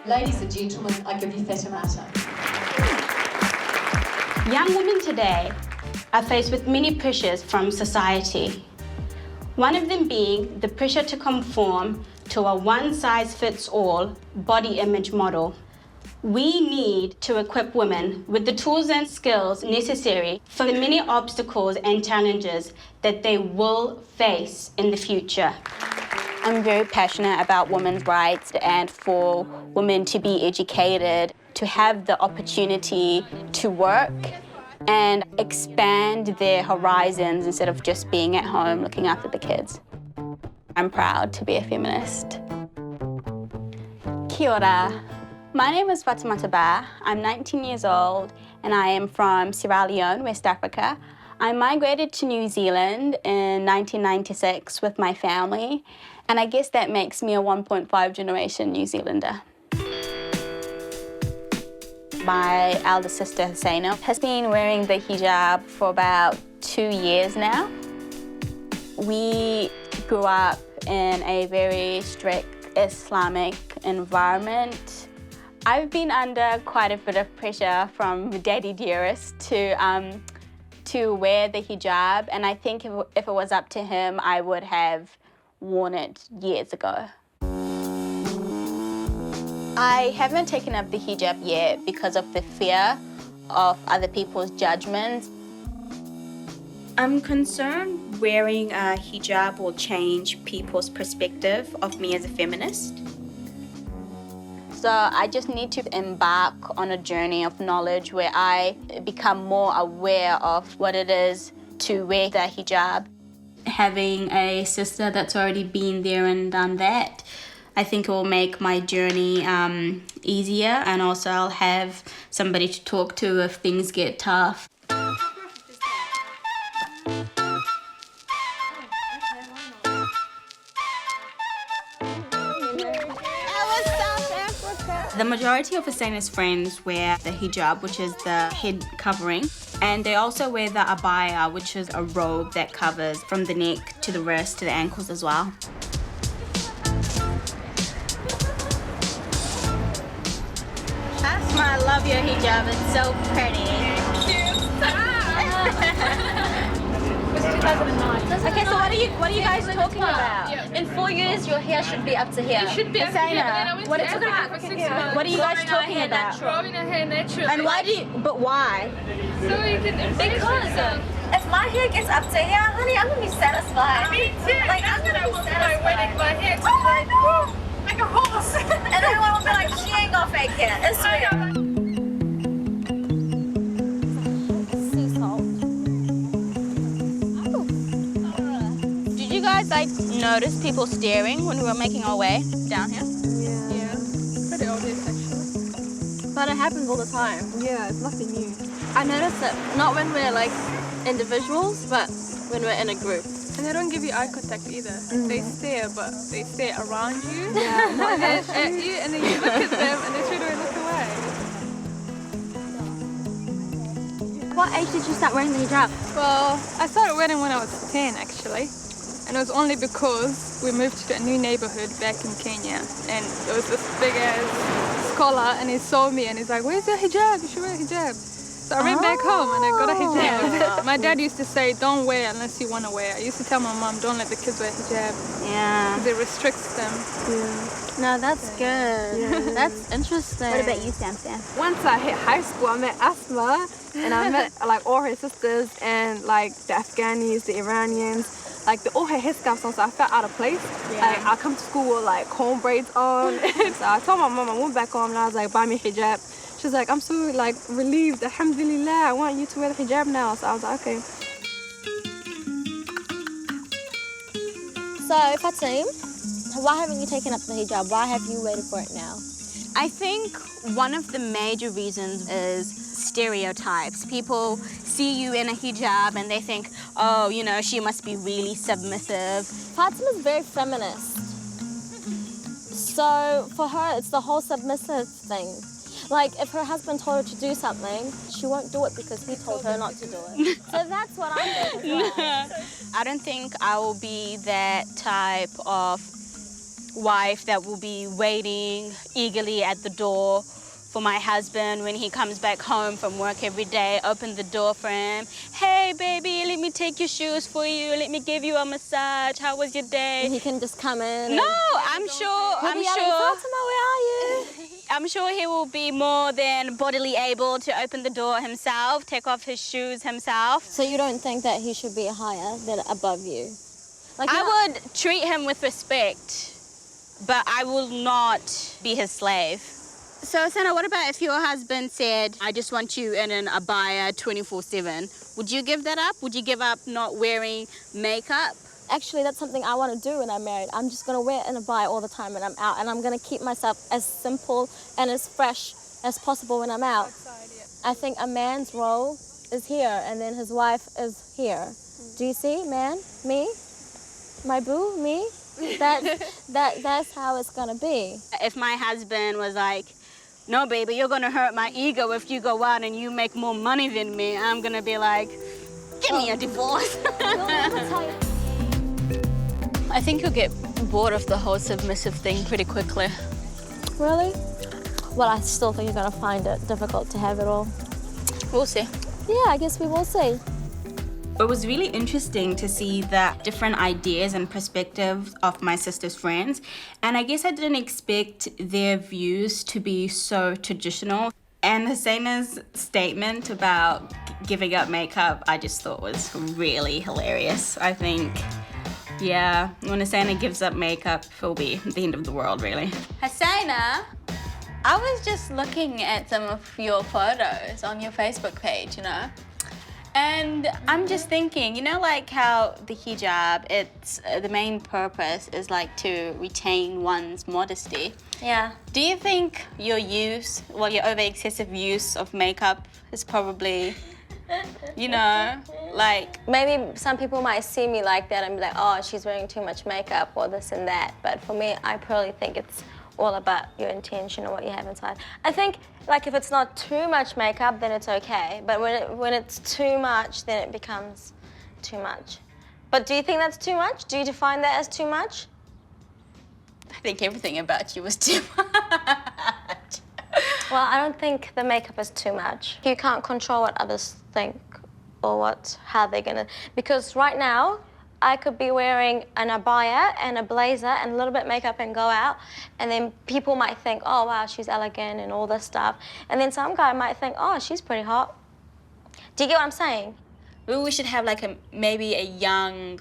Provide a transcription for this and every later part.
Ladies and gentlemen, I give you Fatumata. Young women today are faced with many pressures from society. One of them being the pressure to conform to a one-size-fits-all body image model. We need to equip women with the tools and skills necessary for the many obstacles and challenges that they will face in the future. I'm very passionate about women's rights and for women to be educated, to have the opportunity to work and expand their horizons instead of just being at home looking after the kids. I'm proud to be a feminist. Kia ora. My name is Fatumata Bah. I'm 19 years old and I am from Sierra Leone, West Africa. I migrated to New Zealand in 1996 with my family, and I guess that makes me a 1.5 generation New Zealander. My elder sister, Husseina, has been wearing the hijab for about 2 years now. We grew up in a very strict Islamic environment. I've been under quite a bit of pressure from Daddy Dearest to wear the hijab, and I think if it was up to him, I would have worn it years ago. I haven't taken up the hijab yet because of the fear of other people's judgments. I'm concerned wearing a hijab will change people's perspective of me as a feminist. So I just need to embark on a journey of knowledge where I become more aware of what it is to wear the hijab. Having a sister that's already been there and done that, I think it will make my journey easier, and also I'll have somebody to talk to if things get tough. The majority of Husseina's friends wear the hijab, which is the head covering, and they also wear the abaya, which is a robe that covers from the neck to the wrist to the ankles as well. Asma, I love your hijab, it's so pretty. Okay, so what are you guys talking about? In 4 years, your hair should be up to here. It should be up to here. What are you guys talking about? Growing your hair naturally. And why but why? So you can Because if my hair gets up to here, honey, I'm gonna be satisfied. Me too. Like, I'm gonna be satisfied. My hair Oh my God. like a horse. And everyone will be like, she ain't got fake hair. It's real. Sea salt. Did you guys notice people staring when we were making our way down here? Yeah. Pretty obvious actually. But it happens all the time. Yeah, it's nothing new. I notice it not when we're like individuals, but when we're in a group. And they don't give you eye contact either. They stare, but they stare around you. Yeah, not at you, and then you look at them and they straight away look away. What age did you start wearing the hijab? Well, I started wearing when I was 10 actually. And it was only because we moved to a new neighborhood back in Kenya. And there was this big ass scholar and he saw me and he's like, "Where's your hijab? You should wear a hijab." So I ran back home and I got a hijab. My dad used to say, "Don't wear unless you want to wear." I used to tell my mom, "Don't let the kids wear hijab." Yeah. Because it restricts them. Yeah. No, that's good. Yeah. That's interesting. What about you, Sam? Once I hit high school, I met Asma, and I met like all her sisters and like the Afghanis, the Iranians. Like all her hairstyles on, so I felt out of place. Yeah. Like I come to school with like comb braids on. So I told my mom, I went back home and I was like, buy me a hijab. She's like, I'm so like relieved, alhamdulillah, I want you to wear the hijab now. So I was like, okay. So, Fatim, why haven't you taken up the hijab? Why have you waited for it now? I think one of the major reasons is stereotypes. People see you in a hijab and they think, oh, you know, she must be really submissive. Fatima's very feminist. So for her, it's the whole submissive thing. Like, if her husband told her to do something, she won't do it because he told her not to do it. So that's what I'm thinking. I don't think I will be that type of wife that will be waiting eagerly at the door for my husband when he comes back home from work every day, open the door for him. Hey, baby, let me take your shoes for you. Let me give you a massage. How was your day? He can just come in. No, I'm sure. Fatima, where are you? I'm sure he will be more than bodily able to open the door himself, take off his shoes himself. So you don't think that he should be higher than above you? Like I would treat him with respect, but I will not be his slave. So, Sana, what about if your husband said, I just want you in an abaya 24/7? Would you give that up? Would you give up not wearing makeup? Actually, that's something I want to do when I'm married. I'm just going to wear an abaya all the time when I'm out, and I'm going to keep myself as simple and as fresh as possible when I'm out. I think a man's role is here, and then his wife is here. Do you see, man? Me? My boo? Me? That's how it's going to be. If my husband was like, no, baby, you're going to hurt my ego if you go out and you make more money than me, I'm going to be like, give me a divorce. I think you'll get bored of the whole submissive thing pretty quickly. Really? Well, I still think you're going to find it difficult to have it all. We'll see. Yeah, I guess we will see. It was really interesting to see the different ideas and perspectives of my sister's friends. And I guess I didn't expect their views to be so traditional. And Husseina's statement about giving up makeup, I just thought was really hilarious. I think, yeah, when Husseina gives up makeup, it'll be the end of the world, really. Husseina, I was just looking at some of your photos on your Facebook page, you know? And I'm just thinking, you know, like how the hijab, it's the main purpose is like to retain one's modesty. Yeah. Do you think your over excessive use of makeup is probably, you know, like... Maybe some people might see me like that and be like, oh, she's wearing too much makeup or this and that. But for me, I probably think it's all about your intention and what you have inside. I think, like, if it's not too much makeup, then it's okay. But when it's too much, then it becomes too much. But do you think that's too much? Do you define that as too much? I think everything about you was too much. Well, I don't think the makeup is too much. You can't control what others think or how they're gonna... Because right now, I could be wearing an abaya and a blazer and a little bit of makeup and go out, and then people might think, oh, wow, she's elegant and all this stuff. And then some guy might think, oh, she's pretty hot. Do you get what I'm saying? Maybe we should have like maybe a young,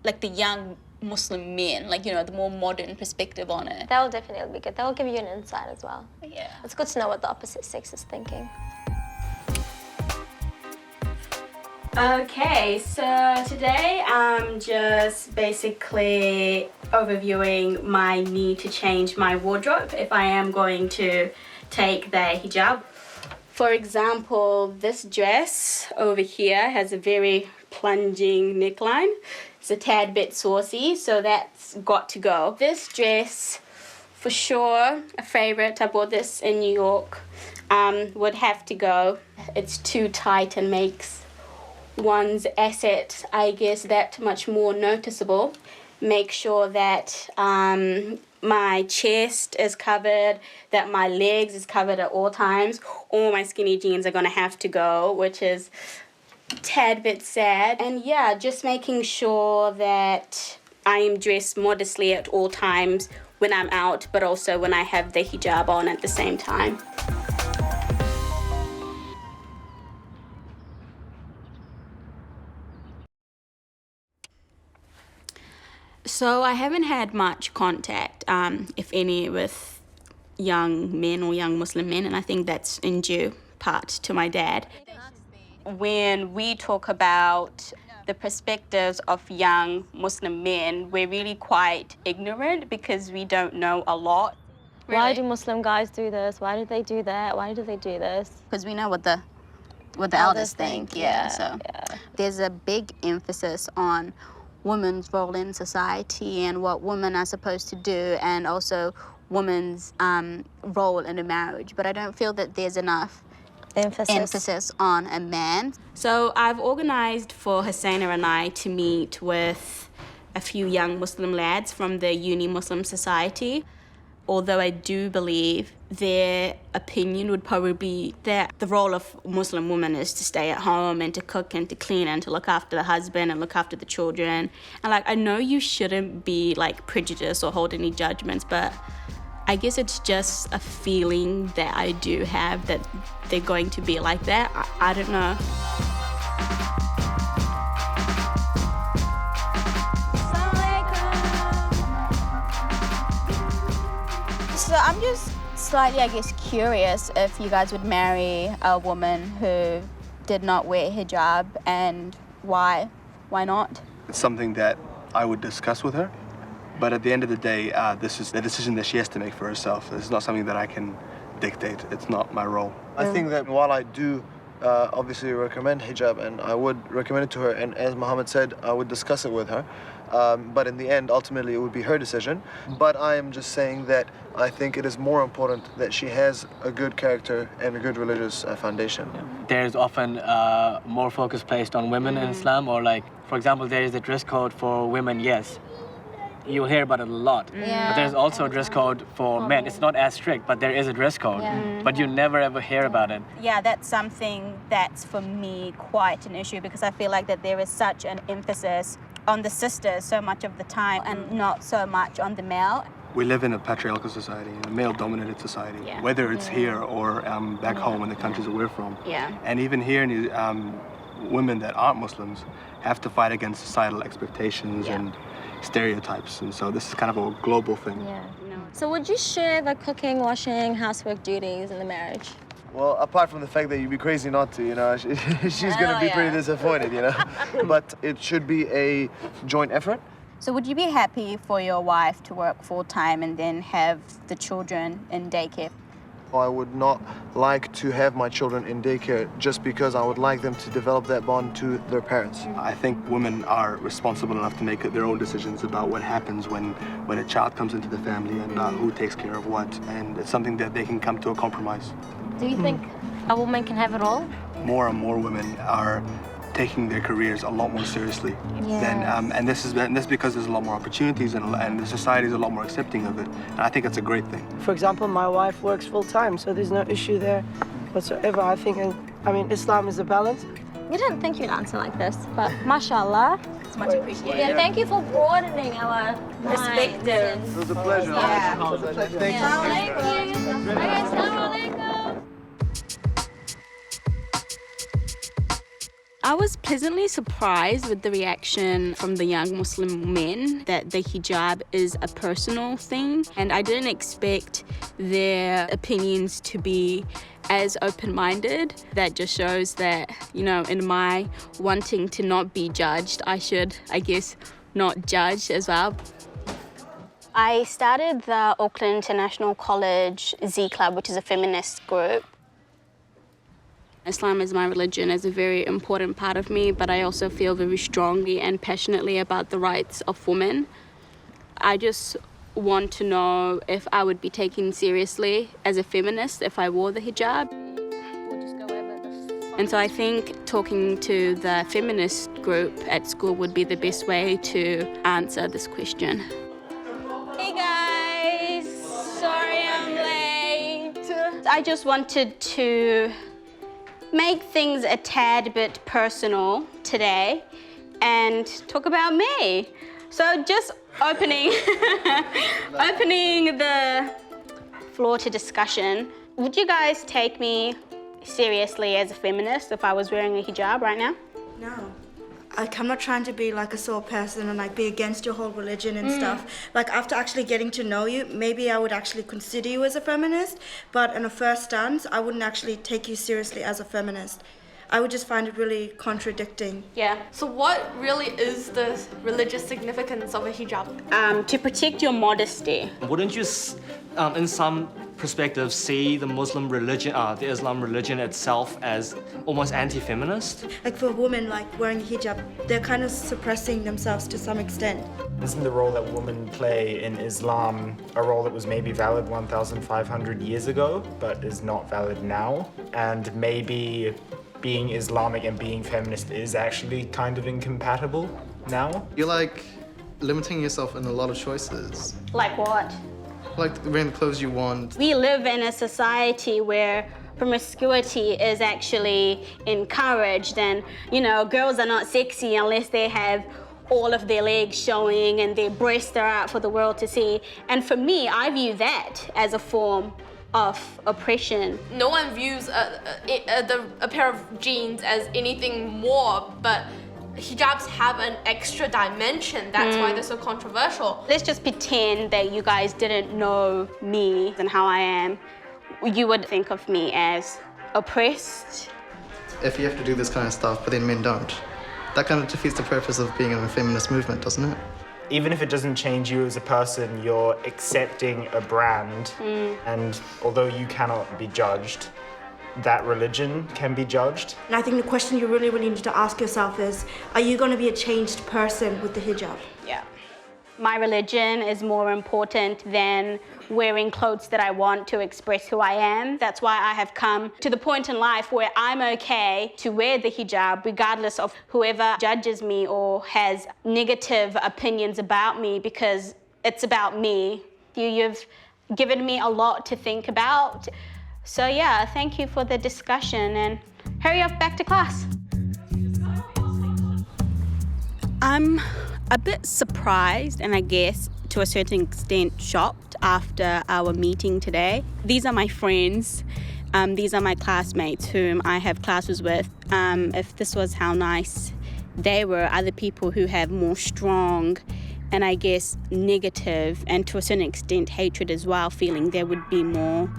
like the young Muslim men, like, you know, the more modern perspective on it. That will definitely be good. That will give you an insight as well. Yeah. It's good to know what the opposite sex is thinking. Okay, so today I'm just basically overviewing my need to change my wardrobe if I am going to take the hijab. For example, this dress over here has a very plunging neckline. It's a tad bit saucy, so that's got to go. This dress, for sure, a favorite. I bought this in New York, would have to go. It's too tight and makes one's asset, I guess, that much more noticeable. Make sure that my chest is covered, that my legs is covered at all times. All my skinny jeans are gonna have to go, which is a tad bit sad. And yeah, just making sure that I am dressed modestly at all times when I'm out, but also when I have the hijab on at the same time. So I haven't had much contact, if any, with young men or young Muslim men, and I think that's in due part to my dad. When we talk about the perspectives of young Muslim men, we're really quite ignorant because we don't know a lot. Really? Why do Muslim guys do this? Why do they do that? Why do they do this? Because we know what the elders think, yeah. So there's a big emphasis on women's role in society and what women are supposed to do, and also women's role in a marriage. But I don't feel that there's enough emphasis on a man. So I've organized for Husseina and I to meet with a few young Muslim lads from the uni Muslim society. Although I do believe their opinion would probably be that the role of Muslim women is to stay at home and to cook and to clean and to look after the husband and look after the children. And like, I know you shouldn't be like prejudiced or hold any judgments, but I guess it's just a feeling that I do have that they're going to be like that. I don't know. So I'm just slightly, I guess, curious if you guys would marry a woman who did not wear hijab, and why? Why not? It's something that I would discuss with her, but at the end of the day, this is a decision that she has to make for herself. It's not something that I can dictate. It's not my role. I think that while I do obviously recommend hijab, and I would recommend it to her, and as Mohammed said, I would discuss it with her. But in the end, ultimately, it would be her decision. But I am just saying that I think it is more important that she has a good character and a good religious foundation. There's often more focus placed on women in Islam, or like, for example, there is a dress code for women, yes. You'll hear about it a lot. But there's also a dress code for men. It's not as strict, but there is a dress code. But you never ever hear about it. Yeah, that's something that's for me quite an issue, because I feel like that there is such an emphasis on the sisters so much of the time and not so much on the male. We live in a patriarchal society, a male-dominated society, whether it's here or back home in the countries that we're from. And even here, women that aren't Muslims have to fight against societal expectations and stereotypes, and so this is kind of a global thing. So would you share the cooking, washing, housework duties in the marriage? Well, apart from the fact that you'd be crazy not to, you know, she's gonna be pretty disappointed, you know. But it should be a joint effort. So would you be happy for your wife to work full-time and then have the children in daycare? I would not like to have my children in daycare just because I would like them to develop that bond to their parents. I think women are responsible enough to make their own decisions about what happens when a child comes into the family and who takes care of what, and it's something that they can come to a compromise. Do you think a woman can have it all? More and more women are taking their careers a lot more seriously. And this is because there's a lot more opportunities and the society is a lot more accepting of it. And I think it's a great thing. For example, my wife works full-time, so there's no issue there whatsoever. I mean, Islam is a balance. You didn't think you'd answer like this, but mashallah. It's much appreciated. Yeah, thank you for broadening our perspective. It was a pleasure. Thank you. I was pleasantly surprised with the reaction from the young Muslim men that the hijab is a personal thing, and I didn't expect their opinions to be as open-minded. That just shows that, you know, in my wanting to not be judged, I should, I guess, not judge as well. I started the Auckland International College Z Club, which is a feminist group. Islam is my religion, is a very important part of me, but I also feel very strongly and passionately about the rights of women. I just want to know if I would be taken seriously as a feminist if I wore the hijab. And so I think talking to the feminist group at school would be the best way to answer this question. Hey guys, sorry I'm late. I just wanted to make things a tad bit personal today and talk about me. So just opening the floor to discussion. Would you guys take me seriously as a feminist if I was wearing a hijab right now? No. I'm not trying to be like a sore person and like be against your whole religion and stuff. Like after actually getting to know you, maybe I would actually consider you as a feminist, but in a first stance, I wouldn't actually take you seriously as a feminist. I would just find it really contradicting. Yeah. So what really is the religious significance of a hijab? To protect your modesty. Wouldn't you, in some perspective, see the Muslim religion, the Islam religion itself as almost anti-feminist? Like for women, like wearing a hijab, they're kind of suppressing themselves to some extent. Isn't the role that women play in Islam a role that was maybe valid 1,500 years ago, but is not valid now? And maybe being Islamic and being feminist is actually kind of incompatible now? You're like limiting yourself in a lot of choices. Like what? Like wearing the clothes you want. We live in a society where promiscuity is actually encouraged, and girls are not sexy unless they have all of their legs showing and their breasts are out for the world to see. And for me, I view that as a form of oppression. No one views a pair of jeans as anything more, but hijabs have an extra dimension. That's why they're so controversial. Let's just pretend that you guys didn't know me and how I am. You would think of me as oppressed. If you have to do this kind of stuff, but then men don't, that kind of defeats the purpose of being in a feminist movement, doesn't it? Even if it doesn't change you as a person, you're accepting a brand, and although you cannot be judged, that religion can be judged. And I think the question you really, really need to ask yourself is, are you going to be a changed person with the hijab? Yeah. My religion is more important than wearing clothes that I want to express who I am. That's why I have come to the point in life where I'm okay to wear the hijab regardless of whoever judges me or has negative opinions about me, because it's about me. You've given me a lot to think about. So yeah, thank you for the discussion, and hurry up back to class. I'm a bit surprised, and I guess to a certain extent shocked after our meeting today. These are my friends. These are my classmates whom I have classes with. If this was how nice they were, other people who have more strong and I guess negative and to a certain extent hatred as well, feeling there would be more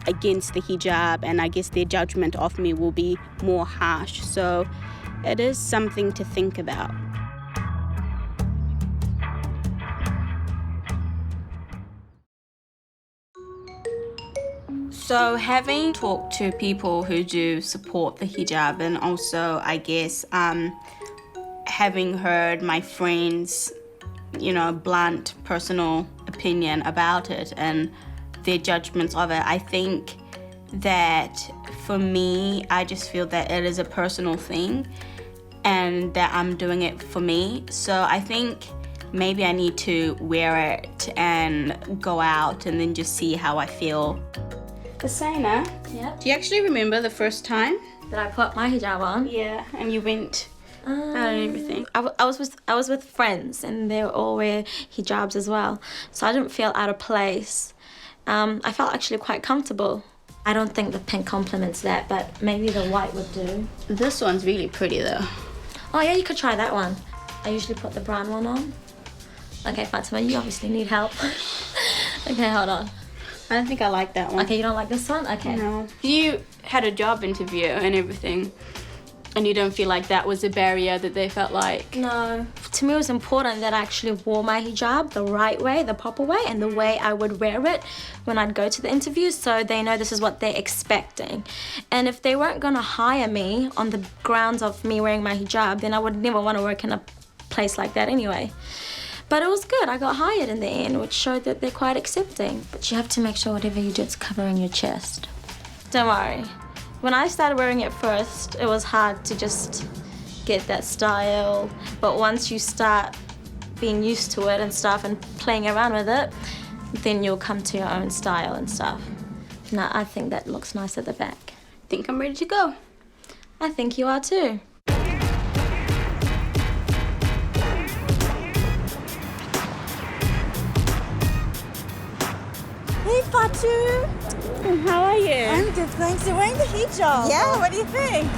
against the hijab, and I guess their judgment of me will be more harsh. So it is something to think about. So having talked to people who do support the hijab, and also I guess having heard my friends, blunt personal opinion about it and their judgments of it, I think that for me, I just feel that it is a personal thing and that I'm doing it for me. So I think maybe I need to wear it and go out and then just see how I feel. Hussaina, do you actually remember the first time that I put my hijab on? Yeah, and you went out and everything. I was with friends, and they all wear hijabs as well, so I didn't feel out of place. I felt actually quite comfortable. I don't think the pink complements that, but maybe the white would do. This one's really pretty though. Oh yeah, you could try that one. I usually put the brown one on. Okay, Fatima, you obviously need help. Okay, hold on. I don't think I like that one. Okay, you don't like this one? Okay. No. You had a job interview and everything, and you don't feel like that was a barrier that they felt like? No. To me, it was important that I actually wore my hijab the right way, the proper way, and the way I would wear it when I'd go to the interview, so they know this is what they're expecting. And if they weren't going to hire me on the grounds of me wearing my hijab, then I would never want to work in a place like that anyway. But it was good. I got hired in the end, which showed that they're quite accepting. But you have to make sure whatever you do, it's covering your chest. Don't worry. When I started wearing it first, it was hard to just get that style. But once you start being used to it and stuff and playing around with it, then you'll come to your own style and stuff. Now, I think that looks nice at the back. I think I'm ready to go. I think you are too. Hey Fatu! How are you? I'm good, thanks. You're wearing the hijab. Yeah, what do you think?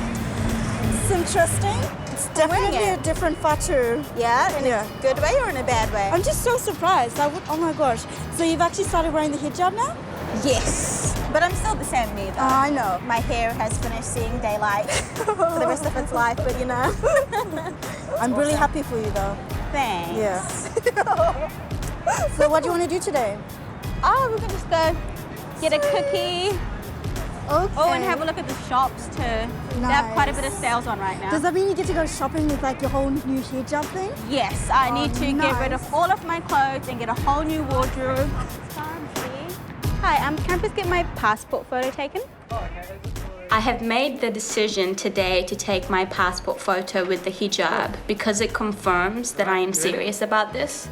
It's interesting. It's definitely a different Fatu. Yeah, in a good way or in a bad way? I'm just so surprised. Oh my gosh. So you've actually started wearing the hijab now? Yes, but I'm still the same me though. I know. My hair has finished seeing daylight for the rest of its life, but I'm really happy for you though. Thanks. Yeah. So what do you want to do today? Oh, we can just go get a cookie. Okay. Oh, and have a look at the shops too. They have quite a bit of sales on right now. Does that mean you get to go shopping with like your whole new hijab thing? Yes, I need to get rid of all of my clothes and get a whole new wardrobe. Hi, can I please get my passport photo taken? Oh, okay. Is it for I have made the decision today to take my passport photo with the hijab because it confirms that I am serious about this.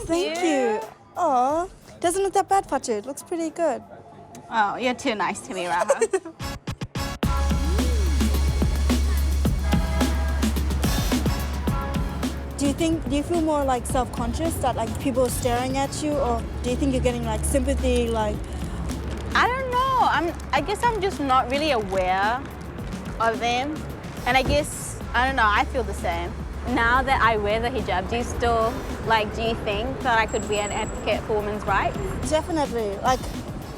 Thank you. Oh, doesn't look that bad, Fatu. It looks pretty good. Oh, you're too nice to me, Raha. Do you feel more like self-conscious that like people are staring at you, or do you think you're getting like sympathy, like? I don't know. I guess I'm just not really aware of them. And I guess, I don't know, I feel the same. Now that I wear the hijab, do you think that I could be an advocate for women's rights? Definitely. Like,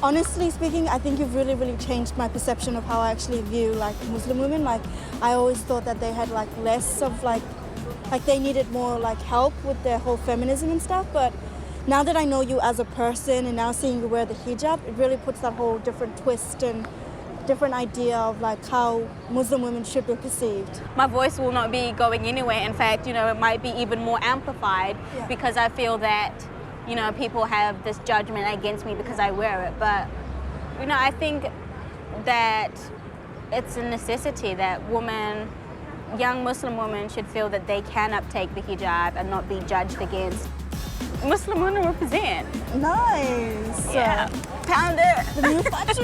honestly speaking, I think you've really, really changed my perception of how I actually view like Muslim women. Like, I always thought that they had like less of like they needed more like help with their whole feminism and stuff. But now that I know you as a person and now seeing you wear the hijab, it really puts that whole different twist and different idea of like how Muslim women should be perceived. My voice will not be going anywhere. In fact, you know, it might be even more amplified because I feel that, you know, people have this judgment against me because I wear it. But, you know, I think that it's a necessity that young Muslim women should feel that they can uptake the hijab and not be judged against. Muslim women represent. Nice. Yeah. Pound it. The new Fatu.